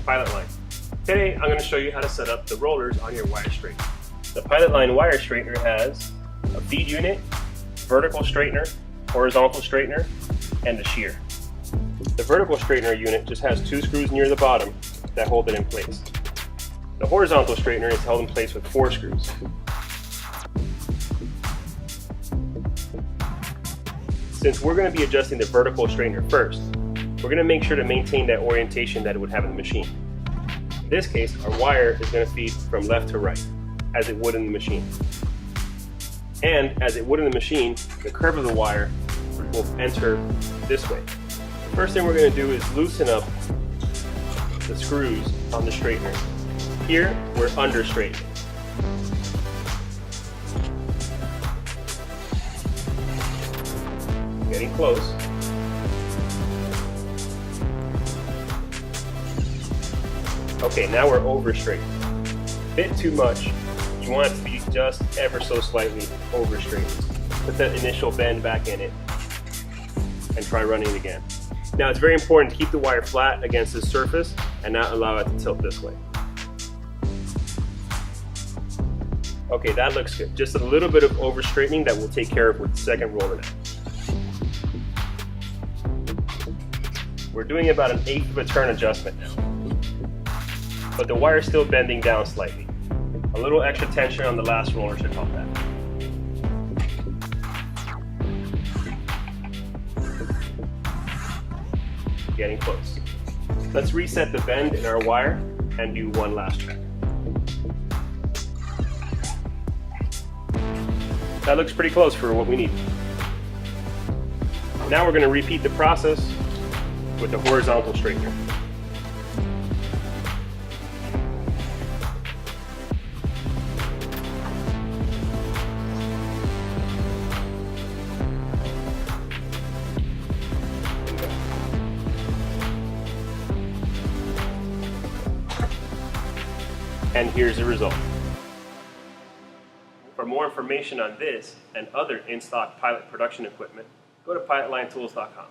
Pilot Line. Today I'm going to show you how to set up the rollers on your wire straightener. The Pilot Line wire straightener has a feed unit, vertical straightener, horizontal straightener, and a shear. The vertical straightener unit just has 2 screws near the bottom that hold it in place. The horizontal straightener is held in place with 4 screws. Since we're going to be adjusting the vertical straightener first, we're going to make sure to maintain that orientation that it would have in the machine. In this case, our wire is going to feed from left to right, as it would in the machine. And as it would in the machine, the curve of the wire will enter this way. The first thing we're going to do is loosen up the screws on the straightener. Here, we're under straightening. Getting close. Okay, now we're over straightening. Bit too much. You want it to be just ever so slightly over straightened. Put that initial bend back in it and try running it again. Now it's very important to keep the wire flat against the surface and not allow it to tilt this way. Okay, that looks good. Just a little bit of over straightening that we'll take care of with the second roller now. We're doing about an 1/8 of a turn adjustment now. But the wire is still bending down slightly. A little extra tension on the last roller should help that. Getting close. Let's reset the bend in our wire and do one last check. That looks pretty close for what we need. Now we're going to repeat the process with the horizontal straightener. And here's the result. For more information on this and other in-stock Pilot production equipment, go to pilotlinetools.com.